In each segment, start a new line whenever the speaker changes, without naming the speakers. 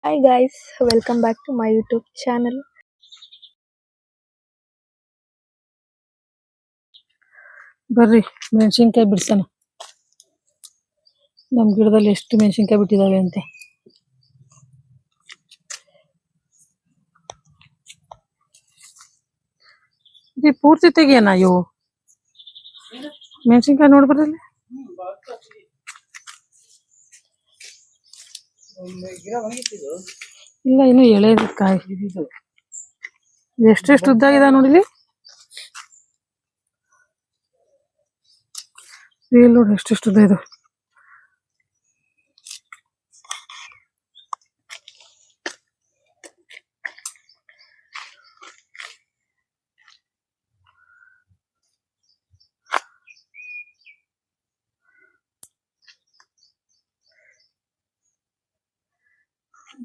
Hi guys, welcome back to my YouTube channel.
ಬರ್ರಿ ಮೆಣಸಿನ್ಕಾಯಿ ಬಿಡ್ಸೋಣ. ನಮ್ ಗಿಡದಲ್ಲಿ ಎಷ್ಟು ಮೆಣಸಿನ್ಕಾಯಿ ಬಿಟ್ಟಿದಾವೆ ಅಂತ. ಇದು ಪೂರ್ತಿ ತೆಗಿಯೋಣ ಇವು ಮೆಣಸಿನ್ಕಾಯಿ ನೋಡ್ಬರ್ರಿ. ಇಲ್ಲ ಇನ್ನು ಎಳೆದು ಕಾಯಿ ಎಷ್ಟೆಷ್ಟು ಉದ್ದಾಗಿದೆ ನೋಡಿಲಿ. ಇಲ್ಲಿ ನೋಡಿ ಎಷ್ಟೆಷ್ಟು ಉದ್ದ ಇದು.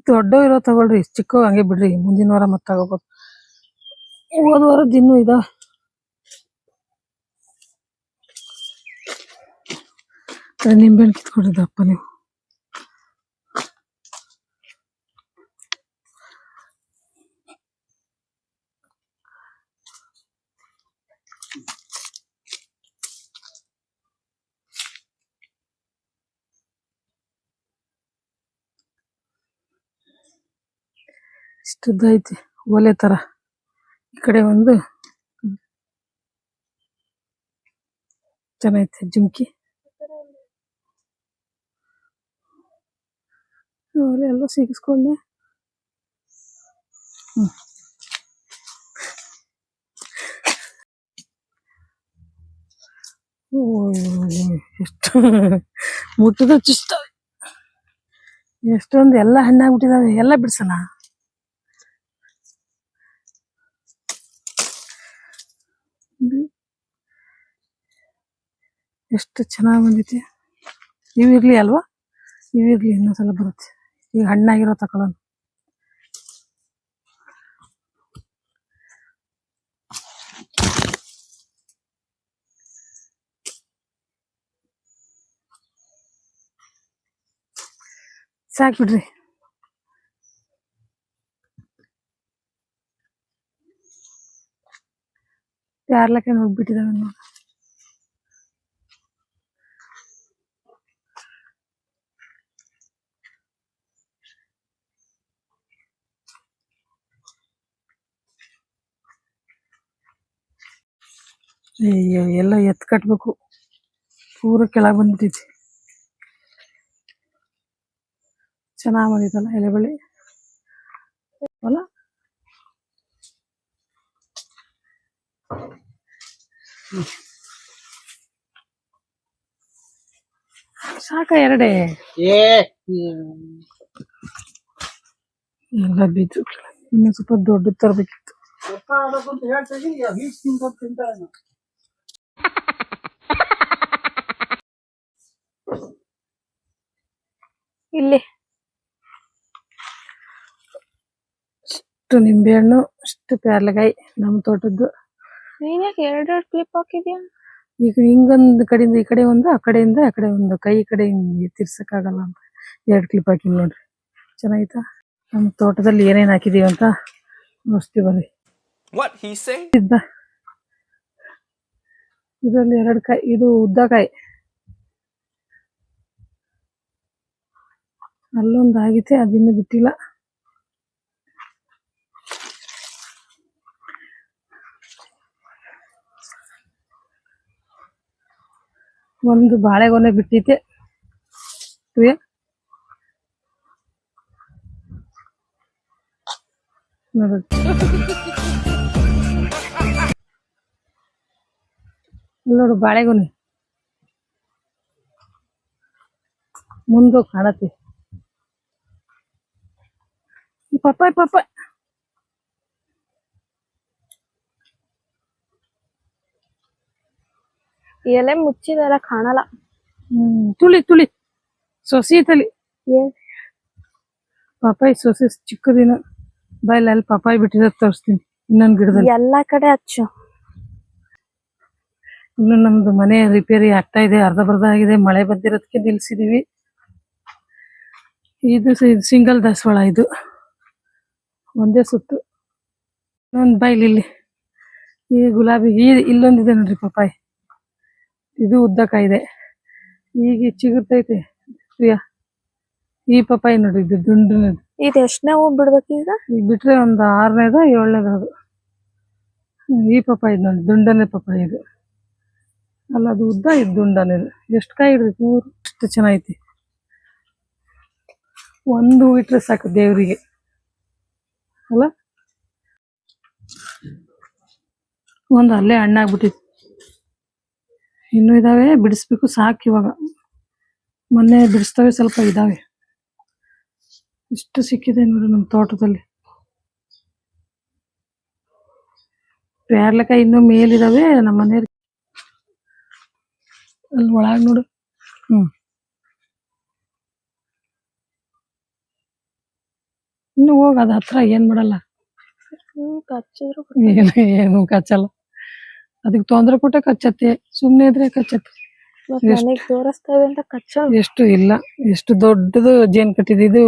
ದೊಡ್ಡ ಇರೋ ತಗೊಳ್ರಿ, ಚಿಕ್ಕ ಹಂಗೆ ಬಿಡ್ರಿ. ಮುಂದಿನ ವಾರ ಮತ್ತೆ ತಗೋಬೋದು. ಹೋದ ವಾರದ್ದು ಇನ್ನೂ ಇದ. ನಿಂಬೆಹಣ್ಣು ಕಿತ್ಕೊಂಡಿದ್ದಪ್ಪ ನೀವು. ಇಷ್ಟುದ್ದ ಐತಿ ಒಲೆ ತರ. ಈ ಕಡೆ ಒಂದು ಚೆನ್ನಾಗೈತೆ ಜುಮ್ಕಿ. ಒಲೆ ಎಲ್ಲ ಸಿಗಿಸ್ಕೊಂಡೆ. ಎಷ್ಟು ಮುಟ್ಟದ ಚುಷ್ಟ. ಎಷ್ಟೊಂದು ಎಲ್ಲ ಹಣ್ಣಾಗ್ಬಿಟ್ಟಿದಾವೆ. ಎಲ್ಲ ಬಿಡ್ಸೋಣ. ಎಷ್ಟು ಚೆನ್ನಾಗಿ ಬಂದೈತಿ. ಇವಿರ್ಲಿ ಅಲ್ವಾ, ಇವಿರ್ಲಿ ಇನ್ನೊಂದ್ಸಲ ಬರುತ್ತೆ. ಈಗ ಹಣ್ಣಾಗಿರೋ ತಕೊಳ್ಳೋಣ. ಸಾಕ್ ಬಿಡ್ರಿ. ಯಾರ್ಲಕ್ಕೆ ನೋಡ್ಬಿಟ್ಟಿದಾವೆ ನೋಡಿ. ಅಯ್ಯೋ ಎಲ್ಲ ಎತ್ ಕಟ್ಬೇಕು. ಪೂರ ಕೆಳಗೆ ಬಂದ್ಬಿಟ್ಟೈತಿ. ಚೆನ್ನಾಗ್ ಬಂದಿತ್ತಲ್ಲ ಎಲೆ ಬಳ್ಳಿ ಅಲ್ಲ. ಸಾಕ ಎರಡೇ ಎಲ್ಲ ಬಿದ್ದು. ಇನ್ನು ಸ್ವಲ್ಪ ದೊಡ್ಡ ತರಬೇಕಿತ್ತು.
ಇಲ್ಲಿ
ಇಷ್ಟು ನಿಂಬೆಹಣ್ಣು, ಇಷ್ಟು ಪ್ಯಾರ್ಲೆಕಾಯಿ ನಮ್ಮ ತೋಟದ್ದು.
ನೀನ್ ಯಾಕೆ ಎರಡೆರಡು ಕ್ಲಿಪ್ ಹಾಕಿದ್ಯಾ?
ಈಗ ಹಿಂಗೊಂದು ಕಡೆಯಿಂದ ಈ ಕಡೆ ಒಂದು, ಆ ಕಡೆಯಿಂದ ಆ ಕಡೆ ಒಂದು. ಕೈ ಕಡೆ ತಿರ್ಸಕ್ಕಾಗಲ್ಲ ಅಂತ 2 ಕ್ಲಿಪ್ ಹಾಕಿನಿ ನೋಡ್ರಿ. ಚೆನ್ನಾಗಿತ್ತಾ? ನಮ್ಮ ತೋಟದಲ್ಲಿ ಏನೇನ್ ಹಾಕಿದೀವಿ ಅಂತ ನೋಡ್ತೀವಿ ಬರ್ರಿ. ಇದರಲ್ಲಿ 2 ಕಾಯಿ. ಇದು ಉದ್ದಕಾಯಿ. ಅಲ್ಲೊಂದು ಆಗೈತೆ, ಅದಿನ್ನೂ ಬಿಟ್ಟಿಲ್ಲ. ಒಂದು ಬಾಳೆಗೊನೆ ಬಿಟ್ಟೈತೆ. ನೋಡು ಬಾಳೆಗೊನೆ ಮುಂದೆ ಕಾಣತಿ. ಪಪ್ಪಾಯ್ ಪಪ್ಪಾಯ್
ಎಲೆ ಮುಚ್ಚಿದೆಲ್ಲ ಕಾಣಲ್ಲ.
ತುಳಿ ತುಳಿ ಸೊಸಿ ತಲಿ. ಪಪ್ಪಾಯಿ ಸೊಸಿ ಚಿಕ್ಕದಿನ. ಬಾಯಲ್ಲಿ ಅಲ್ಲಿ ಪಪ್ಪಾಯಿ ಬಿಟ್ಟಿರೋದು ತೋರಿಸ್ತೀನಿ ಇನ್ನೊಂದು ಗಿಡದಲ್ಲಿ.
ಎಲ್ಲಾ ಕಡೆ ಹಚ್ಚು.
ಇನ್ನು ನಮ್ದು ಮನೆ ರಿಪೇರಿ ಆಗ್ತಾ ಇದೆ, ಅರ್ಧ ಬರ್ಧ ಆಗಿದೆ. ಮಳೆ ಬಂದಿರೋದಕ್ಕೆ ನಿಲ್ಸಿದೀವಿ. ಇದು ಸಿಂಗಲ್ ದಾಸವಾಳ. ಇದು ಒಂದೇ ಸುತ್ತು. ಒಂದು ಬೈಲ್ ಇಲ್ಲಿ ಈ ಗುಲಾಬಿ ಇಲ್ಲೊಂದಿದೆ ನೋಡ್ರಿ ಪಪ್ಪಾಯಿ. ಇದು ಉದ್ದಕ ಇದೆ, ಈಗ ಚಿಗುರ್ತೈತೆ ಪ್ರಿಯಾ. ಈ ಪಪ್ಪಾಯಿ ನೋಡ್ರಿ, ಇದು ದುಂಡನದು.
ಇದು ಎಷ್ಟನೇ ಹೂ ಬಿಡ್ಬೇಕು ಈಗ?
ಈಗ ಬಿಟ್ರೆ ಒಂದು 6ನೇದ 7ನೇದ ಅದು. ಈ ಪಪ್ಪಾಯಿ ನೋಡಿ, ದುಂಡನೆ ಪಪ್ಪಾಯಿ ಇದು. ಅಲ್ಲ ಅದು ಉದ್ದ, ಇದು ದುಂಡನೆ. ಎಷ್ಟು ಕಾಯಿ ಹಿಡಿದೈತಿ, 3. ಎಷ್ಟು ಚೆನ್ನಾಗೈತಿ. ಒಂದು ಹೂ ಇಟ್ರೆ ಸಾಕು ದೇವ್ರಿಗೆ ಅಲ್ಲ. ಒಂದು ಅಲ್ಲೇ ಹಣ್ಣಾಗ್ಬಿಟ್ಟಿತ್ತು. ಇನ್ನೂ ಇದಾವೆ, ಬಿಡಿಸ್ಬೇಕು. ಸಾಕು ಇವಾಗ. ಮೊನ್ನೆ ಬಿಡಿಸ್ತವೆ, ಸ್ವಲ್ಪ ಇದಾವೆ. ಇಷ್ಟು ಸಿಕ್ಕಿದೆ ನೋಡಿ ನಮ್ಮ ತೋಟದಲ್ಲಿ. ಪೇರ್ಲೆಕಾಯಿ ಇನ್ನೂ ಮೇಲಿದಾವೆ ನಮ್ಮ ಮನೆಯವ್ರಿಗೆ. ಅಲ್ಲಿ ಒಳಗ್ ನೋಡು. ಇನ್ನು ಹೋಗ, ಅದ ಹತ್ರ ಏನ್ ಮಾಡಲ್ಲ.
ಕಚ್ಚಿದ್ರು
ಏನು ಕಚ್ಚಲ್ಲ. ಅದಕ್ಕೆ ತೊಂದ್ರೆ ಕೊಟ್ಟೆ ಕಚ್ಚತ್ತೆ, ಸುಮ್ನೆ ಇದ್ರೆ ಕಚ್ಚತ್ತೆ.
ತೋರಿಸ್ತೇವೆ ಅಂತ ಕಚ್ಚಲ್ಲ.
ಎಷ್ಟು ಇಲ್ಲ, ಎಷ್ಟು ದೊಡ್ಡದು ಜೇನ್ ಕಟ್ಟಿದೆ. ಇದು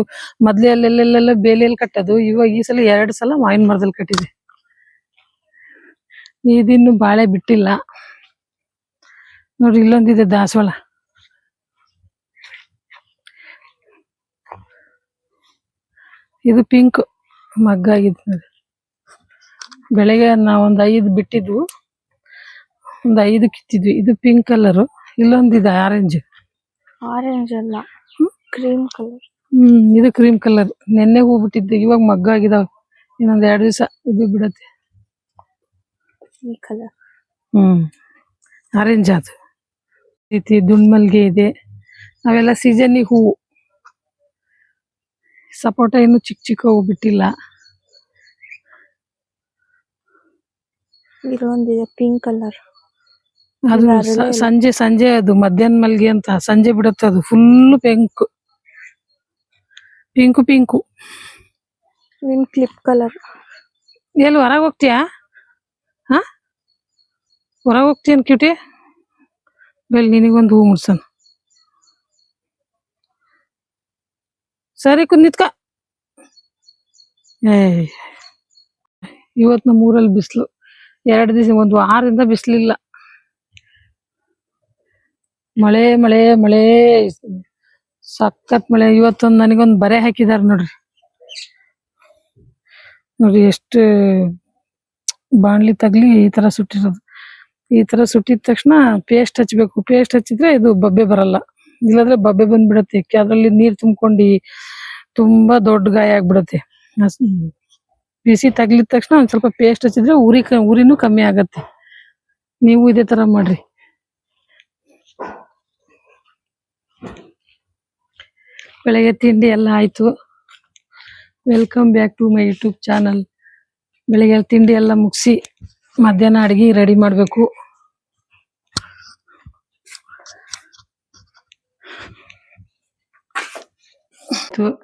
ಮೊದ್ಲೇ ಅಲ್ಲೆಲ್ಲೆಲ್ಲ ಬೇಲಿಯಲ್ಲಿ ಕಟ್ಟೋದು. ಇವಾಗ ಈ ಸಲ 2 ಸಲ ಮಾವಿನ ಮರದಲ್ಲಿ ಕಟ್ಟಿದೆ. ಇದಿನ್ನು ಬಾಳೆ ಬಿಟ್ಟಿಲ್ಲ ನೋಡ್ರಿ. ಇಲ್ಲೊಂದಿದೆ ದಾಸವಾಳ. ಇದು ಪಿಂಕ್ ಮಗ್ಗಾಗಿದ್ದು ನೋಡಿ. ಬೆಳಗ್ಗೆ ನಾವು ಒಂದು 5 ಬಿಟ್ಟಿದ್ವು, ಒಂದು 5 ಕಿತ್ತಿದ್ವಿ. ಇದು ಪಿಂಕ್ ಕಲರ್. ಇಲ್ಲೊಂದಿದೆ ಆರೆಂಜ್.
ಆರೆಂಜ್ ಅಲ್ಲ, ಕ್ರೀಮ್ ಕಲರ್.
ಇದು ಕ್ರೀಮ್ ಕಲರ್. ನೆನ್ನೆ ಹೂ ಬಿಟ್ಟಿದ್ದು, ಇವಾಗ ಮಗ್ಗಾಗಿದಾವ. ಇನ್ನೊಂದ್ 2 ದಿವಸ ಇದು ಬಿಡತ್ತೆ.
ಈ ಕಲರ್
ಆರೆಂಜ್. ಅದು ರೀತಿ ದುಂಡ್ಮಲ್ಗೆ ಇದೆ. ಅವೆಲ್ಲ ಸೀಸನ್ನಿಗೆ ಹೂವು. ಸಪೋಟ ಇನ್ನು ಚಿಕ್ಕ ಚಿಕ್ಕ ಹೂ ಬಿಟ್ಟಿಲ್ಲ.
ಇದೊಂದಿದೆ ಪಿಂಕ್ ಕಲರ್.
ಅದು ಸಂಜೆ ಅದು ಮಧ್ಯಾಹ್ನ ಮಲ್ಗೆ ಅಂತ ಸಂಜೆ ಬಿಡುತ್ತೆ. ಅದು ಫುಲ್ ಪಿಂಕು.
ನಿಮ್ ಕ್ಲಿಪ್ ಕಲರ್.
ಎಲ್ಲಿ ಹೊರಗೆ ಹೋಗ್ತೀಯಾ? ಹೊರಗೆ ಹೋಗ್ತೀಯನ್ ಕ್ಯೂಟಿ? ಬೆಲ್ ನಿನಗೊಂದು ಹೂ ಮುಡ್ಸನ್. ಸರಿ ಕುಂದ್ ನಿತ್ಕ. ಇವತ್ತು ನಮ್ಮ ಊರಲ್ಲಿ ಬಿಸಿಲು. 2 ದಿವಸ, ಒಂದು ವಾರದಿಂದ ಬಿಸಿಲಿಲ್ಲ. ಮಳೆ ಮಳೆ ಮಳೆ, ಸಖತ್ ಮಳೆ. ಇವತ್ತೊಂದು ನನಗೊಂದು ಬರೆ ಹಾಕಿದಾರೆ ನೋಡ್ರಿ. ಎಷ್ಟು ಬಾಣ್ಲಿ ತಗ್ಲಿ ಈ ತರ ಸುಟ್ಟಿರೋದು. ಈ ತರ ಸುಟ್ಟಿದ ತಕ್ಷಣ ಪೇಸ್ಟ್ ಹಚ್ಬೇಕು. ಪೇಸ್ಟ್ ಹಚ್ಚಿದ್ರೆ ಇದು ಬಬ್ಬೆ ಬರಲ್ಲ. ಇಲ್ಲಾಂದ್ರೆ ಬಬ್ಬೆ ಬಂದ್ಬಿಡತ್ತೆ. ಅದ್ರಲ್ಲಿ ನೀರ್ ತುಂಬ್ಕೊಂಡು ತುಂಬಾ ದೊಡ್ಡ ಗಾಯ ಆಗ್ಬಿಡತ್ತೆ. ಬಿಸಿ ತಗ್ಲಿದ ತಕ್ಷಣ ಒಂದ್ ಸ್ವಲ್ಪ ಪೇಸ್ಟ್ ಹಚ್ಚಿದ್ರೆ ಉರಿನೂ ಕಮ್ಮಿ ಆಗತ್ತೆ. ನೀವು ಇದೇ ತರ ಮಾಡ್ರಿ. ಬೆಳಗ್ಗೆ ತಿಂಡಿ ಎಲ್ಲ ಆಯ್ತು. Welcome back to my YouTube channel. ಬೆಳಗ್ಗೆ ತಿಂಡಿ ಎಲ್ಲ ಮುಗಿಸಿ ಮಧ್ಯಾಹ್ನ ಅಡಿಗೆ ರೆಡಿ ಮಾಡ್ಬೇಕು.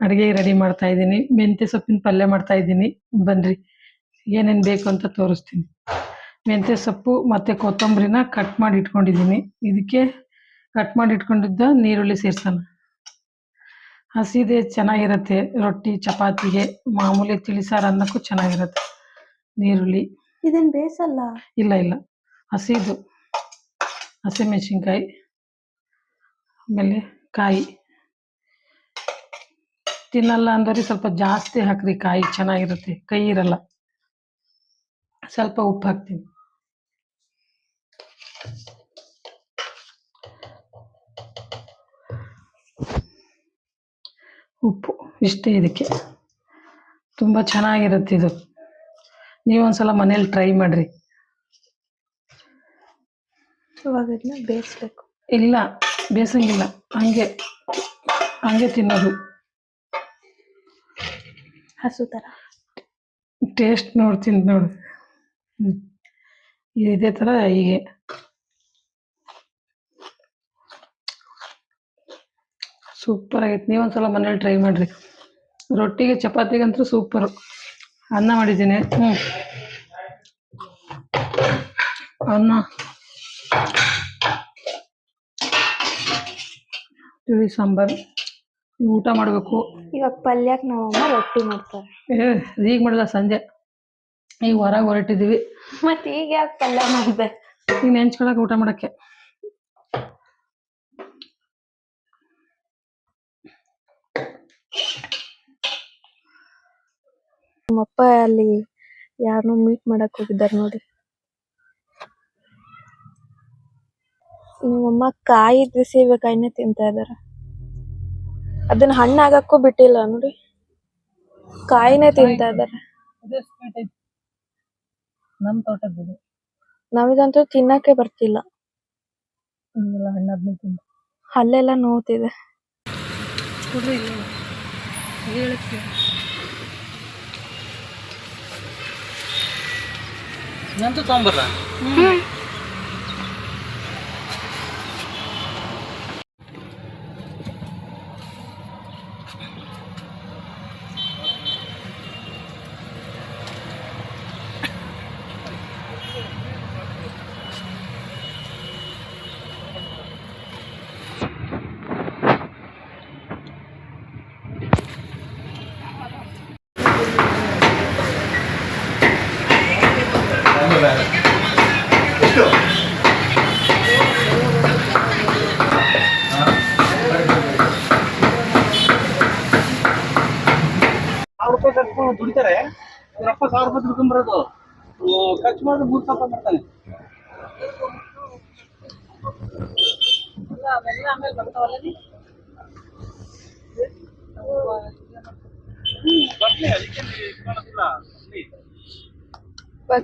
ಅಡಿಗೆ ರೆಡಿ ಮಾಡ್ತಾ ಇದ್ದೀನಿ. ಮೆಂತ್ಯ ಸೊಪ್ಪಿನ ಪಲ್ಯ ಮಾಡ್ತಾ ಇದ್ದೀನಿ. ಬನ್ರಿ ಏನೇನ್ ಬೇಕು ಅಂತ ತೋರಿಸ್ತೀನಿ. ಮೆಂತ್ಯ ಸೊಪ್ಪು ಮತ್ತೆ ಕೊತ್ತಂಬರಿನ ಕಟ್ ಮಾಡಿ ಇಟ್ಕೊಂಡಿದ್ದೀನಿ. ಇದಕ್ಕೆ ಕಟ್ ಮಾಡಿ ಇಟ್ಕೊಂಡಿದ್ದ ನೀರುಳ್ಳಿ ಸೇರ್ಸೋಣ. ಹಸಿದೆ ಚೆನ್ನಾಗಿರತ್ತೆ. ರೊಟ್ಟಿ ಚಪಾತಿಗೆ, ಮಾಮೂಲಿ ತಿಳಿಸಾರು ಅನ್ನಕ್ಕೂ ಚೆನ್ನಾಗಿರತ್ತೆ. ನೀರುಳ್ಳಿ
ಇದನ್ ಬೇಸಲ್ಲ.
ಇಲ್ಲ ಹಸಿದು, ಹಸಿಮೆಣಸಿನ್ಕಾಯಿ, ಆಮೇಲೆ ಕಾಯಿ. ತಿನ್ನಲ್ಲ ಅಂದ್ರೆ ಸ್ವಲ್ಪ ಜಾಸ್ತಿ ಹಾಕ್ರಿ, ಕಾಯಿ ಚೆನ್ನಾಗಿರುತ್ತೆ, ಕೈ ಇರಲ್ಲ. ಸ್ವಲ್ಪ ಉಪ್ಪು ಹಾಕ್ತೀನಿ. ಉಪ್ಪು ಇಷ್ಟೇ. ಇದಕ್ಕೆ ತುಂಬಾ ಚೆನ್ನಾಗಿರುತ್ತೆ ಇದು. ನೀವೊಂದ್ಸಲ ಮನೇಲಿ ಟ್ರೈ ಮಾಡ್ರಿ.
ಇವಾಗ ಇದನ್ನ ಬೇಯಿಸ್ಬೇಕು?
ಇಲ್ಲ, ಬೇಯಿಸಂಗಿಲ್ಲ, ಹಂಗೆ ತಿನ್ನೋದು.
ಹಸು ತರ
ಟೇಸ್ಟ್ ನೋಡ್ತೀನಿ ನೋಡು. ಇದೇ ತರ ಹೀಗೆ ಸೂಪರ್ ಆಗೈತೆ. ನೀವೊಂದ್ಸಲ ಮನೇಲಿ ಟ್ರೈ ಮಾಡ್ರಿ. ರೊಟ್ಟಿಗೆ ಚಪಾತಿಗಂತೂ ಸೂಪರ್. ಅನ್ನ ಮಾಡಿದ್ದೀನಿ. ಅನ್ನ, ತಿಳಿ ಸಾಂಬಾರು, ಊಟ ಮಾಡಬೇಕು.
ಇವಾಗ ಪಲ್ಯಕ್ಕೆ ನಮ್ಮಮ್ಮ ರೊಟ್ಟಿ ಮಾಡ್ತಾರೆ.
ಈಗ ಮಾಡಲ್ಲ, ಸಂಜೆ. ಈಗ ಹೊರಗೆ ಹೊರಟಿದ್ದೀವಿ.
ಮತ್ತೆ ಈಗ ಯಾಕೆ ಪಲ್ಯ ಮಾಡಿದೆ?
ಈಗ ನೆಂಚ್ಕೊಳಕ್ಕೆ ಊಟ ಮಾಡಕ್ಕೆ.
ನಮ್ಮಪ್ಪ ಅಲ್ಲಿ ಯಾರನ್ನೋ ಮೀಟ್ ಮಾಡಕ್ ಹೋಗಿದ್ದಾರೆ ನೋಡಿ. ನಮ್ಮಮ್ಮ ಕಾಯಿದ ಸೀಬೆಕಾಯಿನೇ ತಿಂತಾ ಇದಾರೆ. ಅದನ್ನ ಹಣ್ಣಾಗಕ್ಕೂ ಬಿಟ್ಟಿಲ್ಲ ನೋಡಿ, ಕಾಯಿನೇ ತಿಂತಾ ಇದಾರೆ.
ನಮ್ ತೋಟದ್ದು
ನಮಗಂತೂ ತಿನ್ನಕ್ಕೆ ಬರ್ತಿಲ್ಲ.
ಹಣ್ಣಾದ್ಮೇಲೆ ತಿಂದ
ಹಲ್ಲೆಲ್ಲ ನೋವ್ತಿದೆ.
ನಂತೂ ತೊಗೊಂಬರ್ರ. ₹1,000 ಕಟ್ಕೊಂಡು ದುಡಿತಾರೆ. ಇವರಪ್ಪ ₹1,000 ದುಡ್ಕೊಂಬರೋದು, ಖರ್ಚು ಮಾಡಿದ್ರೆ ₹3,000 ಮಾಡ್ತಾನೆ.
ಆಮೇಲೆ ಬರ್ತಾವಲ್ಲ.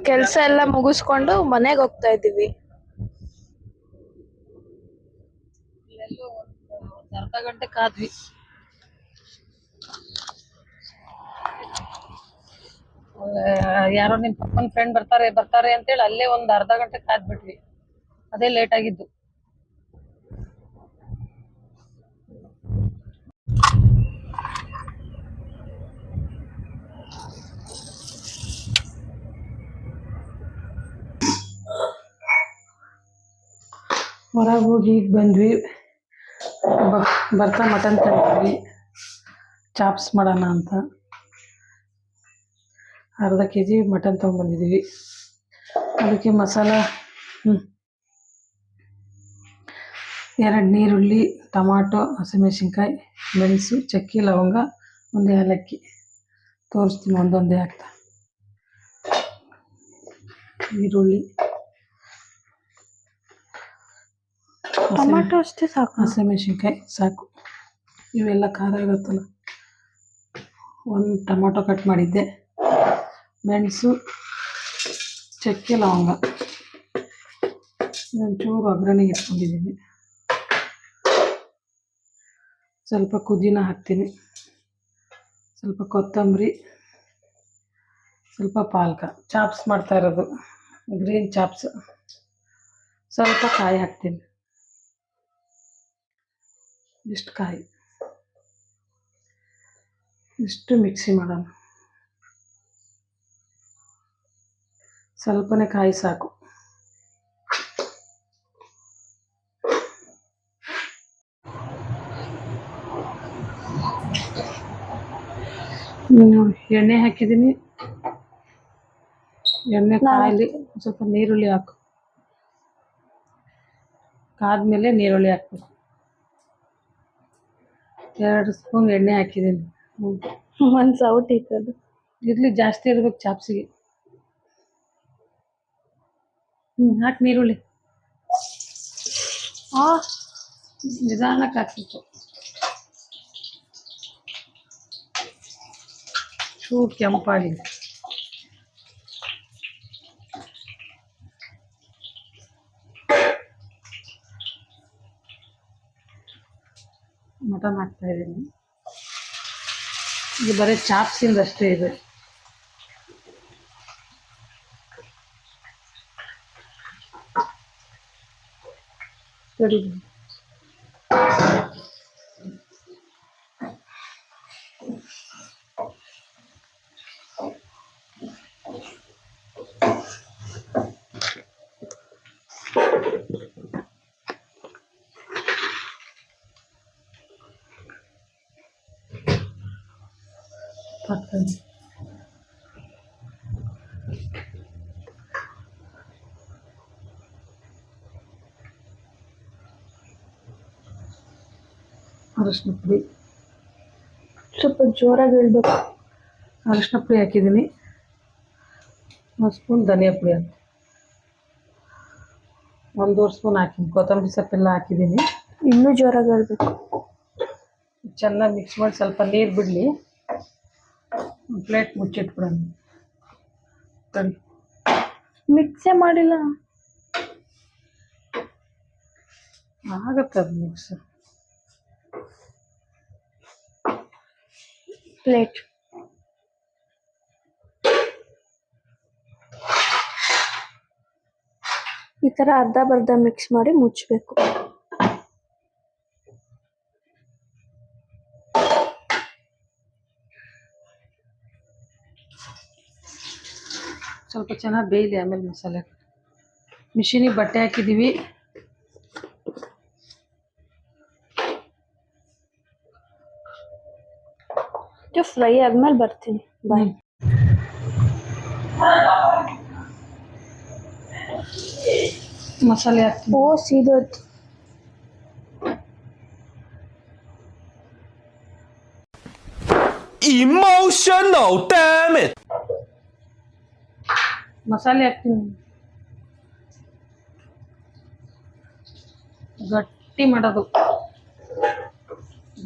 ಕೆಲ್ಸ ಎಲ್ಲ ಮುಗಿಸ್ಕೊಂಡು ಮನೆಗೆ ಹೋಗ್ತಾ ಇದೀವಿ.
ಅರ್ಧ ಗಂಟೆ ಕಾದ್ವಿ. ಯಾರೋ ನಿಮ್ ಪಪ್ಪನ್ ಫ್ರೆಂಡ್ ಬರ್ತಾರೆ ಅಂತೇಳಿ ಅಲ್ಲೇ ಒಂದ್ ಅರ್ಧ ಗಂಟೆ ಕಾದ್ಬಿಟ್ವಿ. ಅದೇ ಲೇಟ್ ಆಗಿದ್ದು. ಹೊರಗೆ ಹೋಗಿ ಈಗ ಬಂದ್ವಿ. ಬರ್ತಾ ಮಟನ್ ತಂದ್ವಿ, ಚಾಪ್ಸ್ ಮಾಡೋಣ ಅಂತ. ಅರ್ಧ kg ಮಟನ್ ತೊಗೊಂಬಂದಿದ್ದೀವಿ. ಅದಕ್ಕೆ ಮಸಾಲ 2 ನೀರುಳ್ಳಿ, ಟೊಮಾಟೊ, ಹಸಿಮೆಣಸಿನ್ಕಾಯಿ, ಮೆಣಸು, ಚಕ್ಕೆ, ಲವಂಗ, 1 ಏಲಕ್ಕಿ ತೋರಿಸ್ತೀನಿ ಒಂದೊಂದೇ ಹಾಕ್ತಾ. ಈರುಳ್ಳಿ,
ಟೊಮಾಟೊ ಅಷ್ಟೇ ಸಾಕು,
ಹಸಿಮೆಣಸಿನ್ಕಾಯಿ ಸಾಕು. ಇವೆಲ್ಲ ಖಾರ ಇರುತ್ತಲ್ಲ. 1 ಟೊಮಾಟೊ ಕಟ್ ಮಾಡಿದ್ದೆ, ಮೆಣಸು, ಚಕ್ಕೆ, ಲವಂಗ, ಒಂಚೂರು ಒಗ್ಗರಣೆಗೆ ಇಟ್ಕೊಂಡಿದ್ದೀನಿ. ಸ್ವಲ್ಪ ಪುದೀನ ಹಾಕ್ತೀನಿ, ಸ್ವಲ್ಪ ಕೊತ್ತಂಬರಿ, ಸ್ವಲ್ಪ ಪಾಲಕ. ಚಾಪ್ಸ್ ಮಾಡ್ತಾ ಇರೋದು, ಗ್ರೀನ್ ಚಾಪ್ಸ್. ಸ್ವಲ್ಪ ಕಾಯಿ ಹಾಕ್ತೀನಿ, ಇಷ್ಟು ಕಾಯಿ, ಇಷ್ಟು ಮಿಕ್ಸಿ ಮಾಡೋಣ. ಸ್ವಲ್ಪನೇ ಕಾಯಿ ಸಾಕು. ಎಣ್ಣೆ ಹಾಕಿದ್ದೀನಿ. ಎಣ್ಣೆ ಕಾಯಲ್ಲಿ ಸ್ವಲ್ಪ ನೀರುಳ್ಳಿ ಹಾಕು. ಕಾದ್ಮೇಲೆ ನೀರುಳ್ಳಿ ಹಾಕ್ಬೇಕು. 2 ಸ್ಪೂನ್ ಎಣ್ಣೆ ಹಾಕಿದ್ದೀನಿ.
ಒಂದ್ ಸೌಟ್ ಇತ್ತದು.
ಇರ್ಲಿ, ಜಾಸ್ತಿ ಇರ್ಬೇಕು ಚಾಪ್ಸಿಗೆ. ಹಾಕಿ ನೀರುಳ್ಳಿ. ನಿಧಾನಕ್ಕೆ ಹಾಕ್ಬೇಕು. ಚೂರು ಕೆಂಪಾಗಿದೆ. ಮಟನ್ ಹಾಕ್ತಾ ಇದ್ದೀನಿ. ಇದು ಬರೀ ಚಾಪ್ಸಿಂದ ಅಷ್ಟೇ ಇದೆ. ಸರಿ, ಮಟನ್. ಅರಶಿನ ಪುಡಿ,
ಸ್ವಲ್ಪ ಜೋರಾಗಿ ಹೇಳ್ಬೇಕು.
ಅರಶಿನ ಪುಡಿ ಹಾಕಿದ್ದೀನಿ. 1 ಸ್ಪೂನ್ ಧನಿಯಾ ಪುಡಿ ಹಾಕಿ, 1.5 ಸ್ಪೂನ್ ಹಾಕಿದ್ದೀನಿ. ಕೊತ್ತಂಬರಿ ಸೊಪ್ಪೆಲ್ಲ ಹಾಕಿದ್ದೀನಿ.
ಇನ್ನೂ ಜೋರಾಗಿ ಹೇಳ್ಬೇಕು.
ಚೆನ್ನಾಗಿ ಮಿಕ್ಸ್ ಮಾಡಿ ಸ್ವಲ್ಪ ನೀರು ಬಿಡಲಿ. ಪ್ಲೇಟ್ ಮುಚ್ಚಿಟ್ಬಿಡೋಣ. ಸರಿ,
ಮಿಕ್ಸೇ ಮಾಡಿಲ್ಲ.
ಆಗತ್ತೆ ಅದು ಮಿಕ್ಸ್.
ಪ್ಲೇಟ್ ಈ ತರ ಅರ್ಧ ಬರ್ಧ ಮಿಕ್ಸ್ ಮಾಡಿ ಮುಚ್ಚಬೇಕು.
ಸ್ವಲ್ಪ ಚೆನ್ನಾಗಿ ಬೇಯಲಿ, ಆಮೇಲೆ ಮಸಾಲೆ ಮಿಷಿನಿಗೆ ಬಟ್ಟೆ ಹಾಕಿದ್ದೀವಿ.
ಫ್ರೈ ಆದ್ಮೇಲೆ ಬರ್ತೀನಿ. ಬಾಯ್.
ಮಸಾಲೆ ಹಾಕ್ತೀನಿ.
ಓ ಸೀದೋಯ್ತು.
Emotional, damn it!
ಮಸಾಲೆ ಹಾಕ್ತೀನಿ. ಗಟ್ಟಿ ಮಾಡೋದು,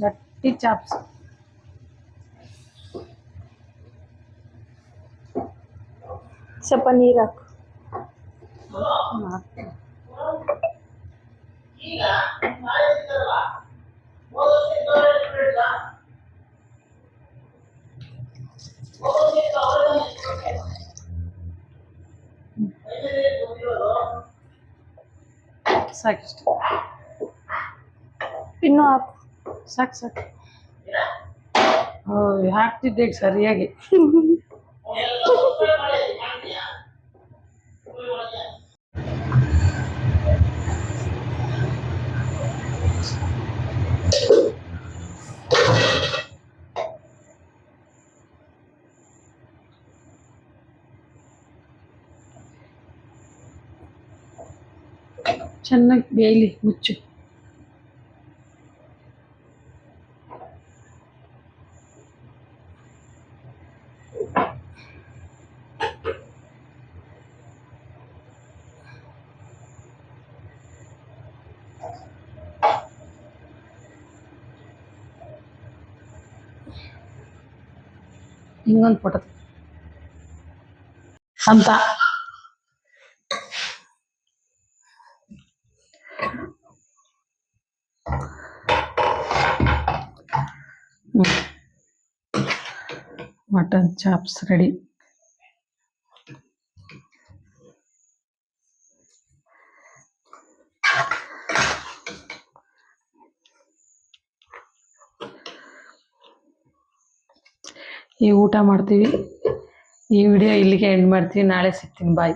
ಗಟ್ಟಿ ಚಾಪ್ಸ್.
ಸ್ವಲ್ಪ ನೀರು ಹಾಕು.
ಸಾಕಿಷ್ಟು,
ಇನ್ನು ಹಾಕು.
ಸಾಕು ಸಾಕು. ಹಾಕ್ತಿದ್ದೆ ಈಗ ಸರಿಯಾಗಿ. ಚೆನ್ನಾಗಿ ಬೇಯಲಿ, ಮುಚ್ಚು. ಹಿಂಗೊಂದು ಫೋಟೋ ಅಂತ. Mutton chops ready. ಈಗ ಊಟ ಮಾಡ್ತೀವಿ. ಈ ವಿಡಿಯೋ ಇಲ್ಲಿಗೆ ಎಂಡ್ ಮಾಡ್ತೀವಿ. ನಾಳೆ ಸಿಗ್ತೀನಿ. ಬಾಯ್.